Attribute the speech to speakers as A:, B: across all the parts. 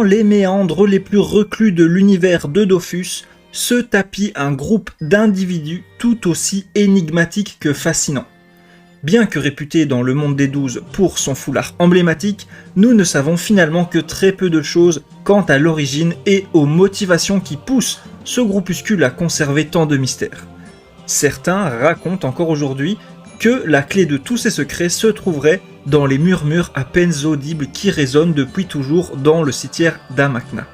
A: dans les méandres les plus reclus de l'univers de Dofus, se tapit un groupe d'individus tout aussi énigmatiques que fascinants. Bien que réputé dans le monde des 12 pour son foulard emblématique, nous ne savons finalement que très peu de choses quant à l'origine et aux motivations qui poussent ce groupuscule à conserver tant de mystères. Certains racontent encore aujourd'hui que la clé de tous ces secrets se trouverait dans les murmures à peine audibles qui résonnent depuis toujours dans le cimetière d'Amakna.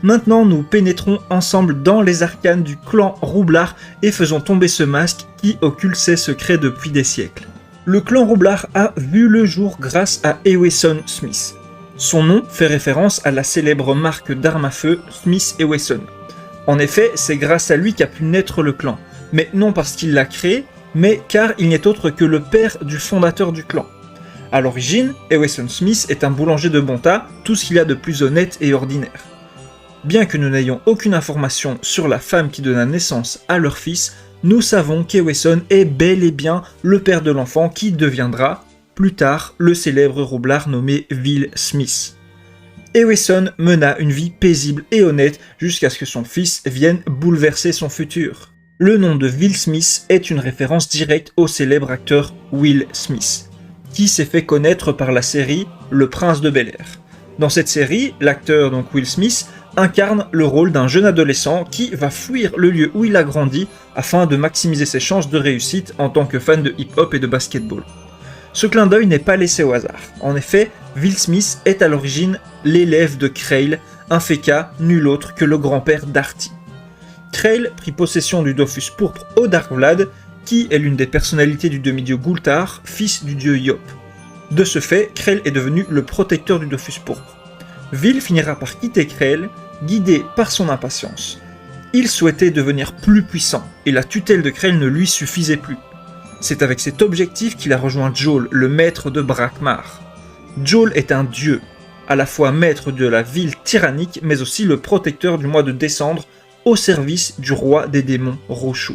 A: Maintenant, nous pénétrons ensemble dans les arcanes du clan Roublard et faisons tomber ce masque qui occulte ses secrets depuis des siècles. Le clan Roublard a vu le jour grâce à Ewesson Smith. Son nom fait référence à la célèbre marque d'armes à feu Smith & Wesson. En effet, c'est grâce à lui qu'a pu naître le clan, mais non parce qu'il l'a créé, mais car il n'est autre que le père du fondateur du clan. À l'origine, Ewesson Smith est un boulanger de bon tas, tout ce qu'il y a de plus honnête et ordinaire. Bien que nous n'ayons aucune information sur la femme qui donna naissance à leur fils, nous savons qu'Ewesson est bel et bien le père de l'enfant qui deviendra, plus tard, le célèbre roublard nommé Will Smith. Ewesson mena une vie paisible et honnête jusqu'à ce que son fils vienne bouleverser son futur. Le nom de Will Smith est une référence directe au célèbre acteur Will Smith, qui s'est fait connaître par la série Le Prince de Bel-Air. Dans cette série, l'acteur donc Will Smith incarne le rôle d'un jeune adolescent qui va fuir le lieu où il a grandi afin de maximiser ses chances de réussite en tant que fan de hip-hop et de basketball. Ce clin d'œil n'est pas laissé au hasard. En effet, Will Smith est à l'origine l'élève de Krail, un féca nul autre que le grand-père d'Artie. Krail prit possession du Dofus pourpre au Darkvlad, qui est l'une des personnalités du demi-dieu Gultar, fils du dieu Yop. De ce fait, Krail est devenu le protecteur du Dofus pourpre. Will finira par quitter Krail, guidé par son impatience. Il souhaitait devenir plus puissant, et la tutelle de Krail ne lui suffisait plus. C'est avec cet objectif qu'il a rejoint Jol, le maître de Brakmar. Jol est un dieu, à la fois maître de la ville tyrannique, mais aussi le protecteur du mois de décembre, au service du roi des démons Roshu.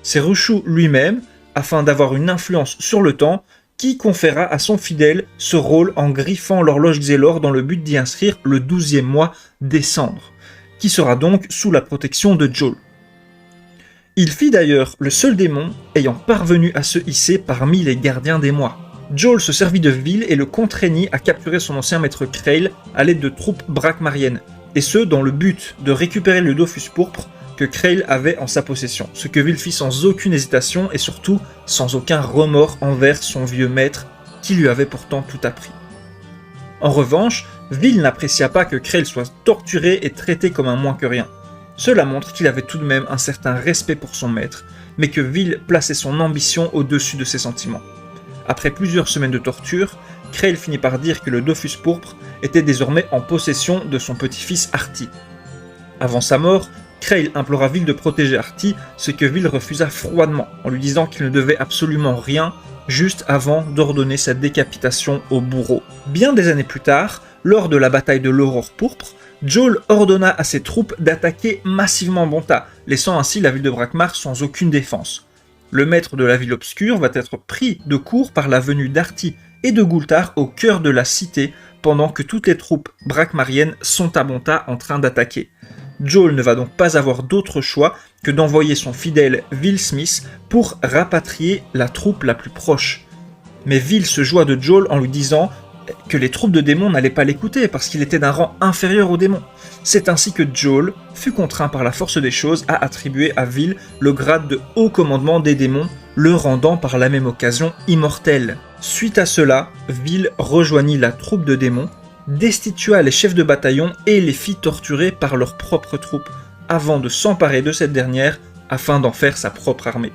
A: C'est Roshu lui-même, afin d'avoir une influence sur le temps, qui conféra à son fidèle ce rôle en griffant l'horloge Xelor dans le but d'y inscrire le 12e mois décembre, qui sera donc sous la protection de Jol. Il fit d'ailleurs le seul démon ayant parvenu à se hisser parmi les gardiens des mois. Jol se servit de Will et le contraignit à capturer son ancien maître Krail à l'aide de troupes brakmariennes, et ce dans le but de récupérer le Dofus pourpre que Krail avait en sa possession, ce que Will fit sans aucune hésitation et surtout sans aucun remords envers son vieux maître qui lui avait pourtant tout appris. En revanche, Will n'apprécia pas que Krail soit torturé et traité comme un moins que rien. Cela montre qu'il avait tout de même un certain respect pour son maître, mais que Will plaçait son ambition au-dessus de ses sentiments. Après plusieurs semaines de torture, Krail finit par dire que le Dofus pourpre était désormais en possession de son petit-fils Artie. Avant sa mort, Krail implora Will de protéger Artie, ce que Will refusa froidement, en lui disant qu'il ne devait absolument rien, juste avant d'ordonner sa décapitation au bourreau. Bien des années plus tard, lors de la bataille de l'Aurore pourpre, Jol ordonna à ses troupes d'attaquer massivement Bonta, laissant ainsi la ville de Brakmar sans aucune défense. Le maître de la ville obscure va être pris de court par la venue d'Artie et de Gultar au cœur de la cité, pendant que toutes les troupes brakmariennes sont à Bonta en train d'attaquer. Jol ne va donc pas avoir d'autre choix que d'envoyer son fidèle Will Smith pour rapatrier la troupe la plus proche. Mais Will se joua de Jol en lui disant que les troupes de démons n'allaient pas l'écouter parce qu'il était d'un rang inférieur aux démons. C'est ainsi que Jol fut contraint par la force des choses à attribuer à Will le grade de haut commandement des démons, le rendant par la même occasion immortel. Suite à cela, Will rejoignit la troupe de démons, destitua les chefs de bataillon et les fit torturer par leurs propres troupes, avant de s'emparer de cette dernière afin d'en faire sa propre armée.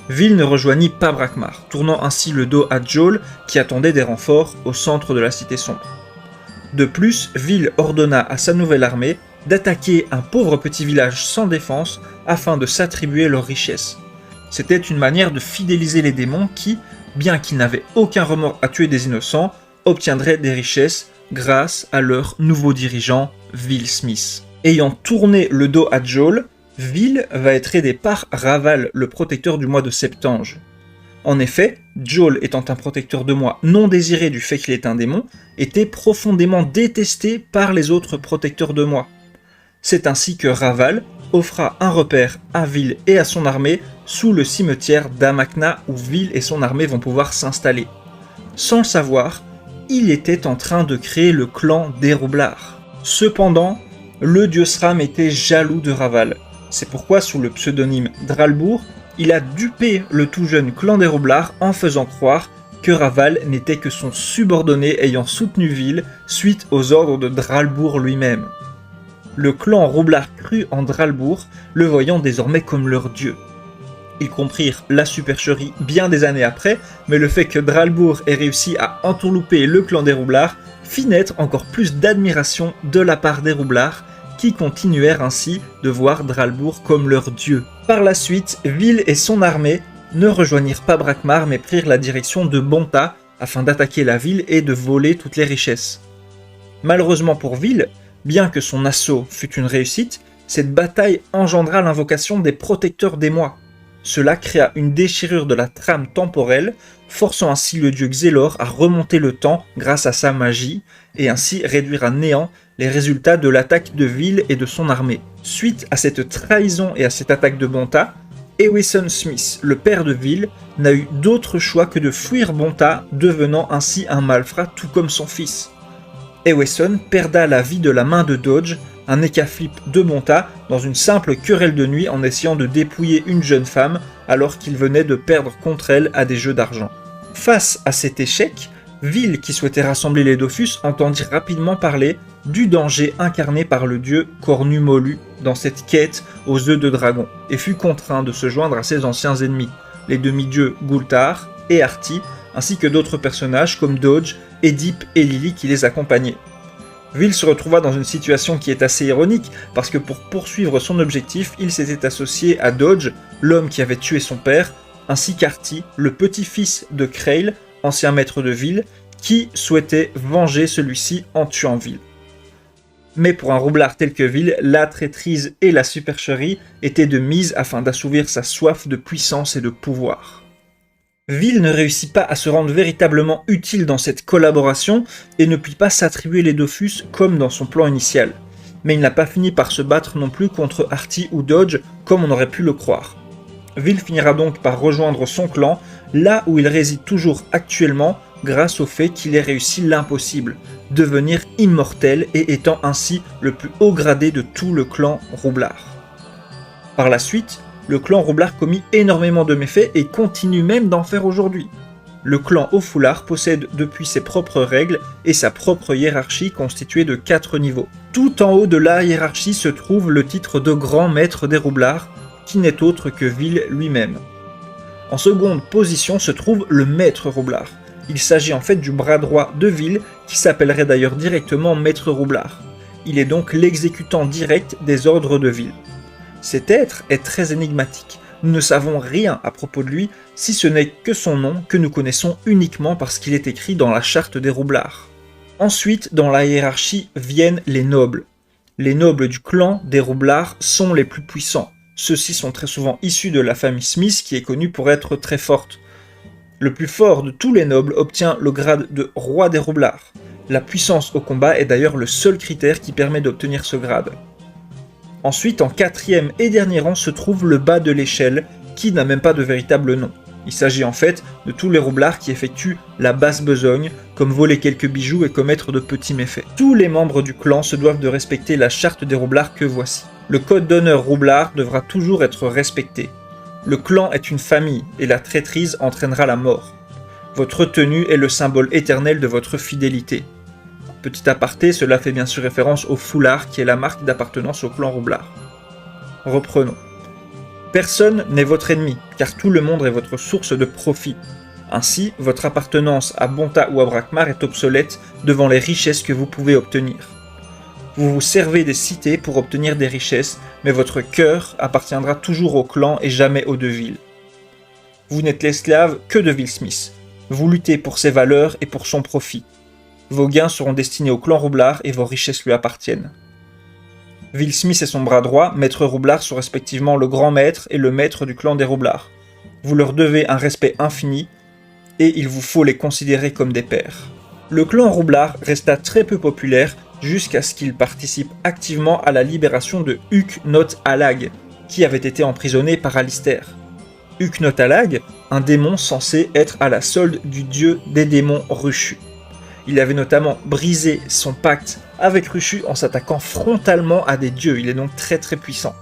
A: Will ne rejoignit pas Brakmar, tournant ainsi le dos à Jol qui attendait des renforts au centre de la cité sombre. De plus, Will ordonna à sa nouvelle armée d'attaquer un pauvre petit village sans défense afin de s'attribuer leurs richesses. C'était une manière de fidéliser les démons qui, bien qu'ils n'avaient aucun remords à tuer des innocents, obtiendraient des richesses grâce à leur nouveau dirigeant, Will Smith. Ayant tourné le dos à Jol, Will va être aidé par Raval, le protecteur du mois de Septange. En effet, Joel étant un protecteur de moi non désiré du fait qu'il est un démon, était profondément détesté par les autres protecteurs de moi. C'est ainsi que Raval offra un repère à Vil et à son armée sous le cimetière d'Amakna où Vil et son armée vont pouvoir s'installer. Sans le savoir, il était en train de créer le clan des Roublards. Cependant, le dieu Sram était jaloux de Raval. C'est pourquoi, sous le pseudonyme Dralbour, il a dupé le tout jeune clan des Roublards en faisant croire que Raval n'était que son subordonné ayant soutenu Vil suite aux ordres de Dralbour lui-même. Le clan Roublard crut en Dralbour, le voyant désormais comme leur dieu. Ils comprirent la supercherie bien des années après, mais le fait que Dralbour ait réussi à entourlouper le clan des Roublards fit naître encore plus d'admiration de la part des Roublards, qui continuèrent ainsi de voir Dralbour comme leur dieu. Par la suite, Vil et son armée ne rejoignirent pas Brakmar mais prirent la direction de Bonta afin d'attaquer la ville et de voler toutes les richesses. Malheureusement pour Vil, bien que son assaut fût une réussite, cette bataille engendra l'invocation des protecteurs des mois. Cela créa une déchirure de la trame temporelle, forçant ainsi le dieu Xelor à remonter le temps grâce à sa magie, et ainsi réduire à néant les résultats de l'attaque de Vil et de son armée. Suite à cette trahison et à cette attaque de Bonta, Ewison Smith, le père de Vil, n'a eu d'autre choix que de fuir Bonta, devenant ainsi un malfrat tout comme son fils. Ewison perda la vie de la main de Dodge, un écaflip de Bonta, dans une simple querelle de nuit en essayant de dépouiller une jeune femme alors qu'il venait de perdre contre elle à des jeux d'argent. Face à cet échec, Vil, qui souhaitait rassembler les Dofus, entendit rapidement parler du danger incarné par le dieu Cornu Molu dans cette quête aux œufs de dragon, et fut contraint de se joindre à ses anciens ennemis, les demi-dieux Gultar et Arti, ainsi que d'autres personnages comme Dodge, Édipe et Lily qui les accompagnaient. Vil se retrouva dans une situation qui est assez ironique, parce que pour poursuivre son objectif, il s'était associé à Dodge, l'homme qui avait tué son père, ainsi qu'Arti, le petit-fils de Krail, ancien maître de Vil, qui souhaitait venger celui-ci en tuant Vil. Mais pour un roublard tel que Vil, la traîtrise et la supercherie étaient de mise afin d'assouvir sa soif de puissance et de pouvoir. Vil ne réussit pas à se rendre véritablement utile dans cette collaboration et ne put pas s'attribuer les Dofus comme dans son plan initial. Mais il n'a pas fini par se battre non plus contre Arti ou Dodge comme on aurait pu le croire. Vil finira donc par rejoindre son clan, là où il réside toujours actuellement grâce au fait qu'il ait réussi l'impossible, devenir immortel et étant ainsi le plus haut gradé de tout le clan Roublard. Par la suite, le clan Roublard commit énormément de méfaits et continue même d'en faire aujourd'hui. Le clan Au-Foulard possède depuis ses propres règles et sa propre hiérarchie constituée de 4 niveaux. Tout en haut de la hiérarchie se trouve le titre de grand maître des Roublards, qui n'est autre que Vil lui-même. En seconde position se trouve le maître Roublard. Il s'agit en fait du bras droit de Vil, qui s'appellerait d'ailleurs directement maître Roublard. Il est donc l'exécutant direct des ordres de Vil. Cet être est très énigmatique. Nous ne savons rien à propos de lui, si ce n'est que son nom que nous connaissons uniquement parce qu'il est écrit dans la charte des Roublards. Ensuite, dans la hiérarchie viennent les nobles. Les nobles du clan des Roublards sont les plus puissants. Ceux-ci sont très souvent issus de la famille Smith qui est connue pour être très forte. Le plus fort de tous les nobles obtient le grade de roi des Roublards. La puissance au combat est d'ailleurs le seul critère qui permet d'obtenir ce grade. Ensuite, en quatrième et dernier rang se trouve le bas de l'échelle, qui n'a même pas de véritable nom. Il s'agit en fait de tous les roublards qui effectuent la basse besogne, comme voler quelques bijoux et commettre de petits méfaits. Tous les membres du clan se doivent de respecter la charte des roublards que voici. Le code d'honneur roublard devra toujours être respecté. Le clan est une famille, et la traîtrise entraînera la mort. Votre tenue est le symbole éternel de votre fidélité. Petit aparté, cela fait bien sûr référence au foulard qui est la marque d'appartenance au clan Roublard. Reprenons. Personne n'est votre ennemi, car tout le monde est votre source de profit. Ainsi, votre appartenance à Bonta ou à Brakmar est obsolète devant les richesses que vous pouvez obtenir. Vous vous servez des cités pour obtenir des richesses, mais votre cœur appartiendra toujours au clan et jamais aux deux villes. Vous n'êtes l'esclave que de Vil Smith. Vous luttez pour ses valeurs et pour son profit. Vos gains seront destinés au clan Roublard et vos richesses lui appartiennent. Vil Smith et son bras droit, maître Roublard, sont respectivement le grand maître et le maître du clan des Roublards. Vous leur devez un respect infini, et il vous faut les considérer comme des pères. Le clan Roublard resta très peu populaire jusqu'à ce qu'il participe activement à la libération de Huk-Not-Alag, qui avait été emprisonné par Alistair. Huk-Not-Alag, un démon censé être à la solde du dieu des démons Rushu. Il avait notamment brisé son pacte avec Rushu en s'attaquant frontalement à des dieux, il est donc très puissant.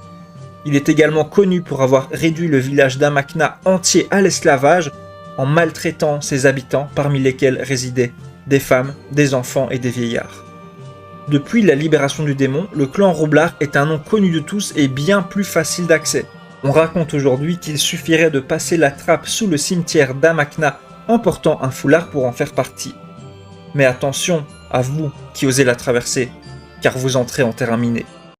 A: Il est également connu pour avoir réduit le village d'Amakna entier à l'esclavage en maltraitant ses habitants, parmi lesquels résidaient des femmes, des enfants et des vieillards. Depuis la libération du démon, le clan Roublard est un nom connu de tous et bien plus facile d'accès. On raconte aujourd'hui qu'il suffirait de passer la trappe sous le cimetière d'Amakna en portant un foulard pour en faire partie. Mais attention à vous qui osez la traverser, car vous entrez en terrain miné.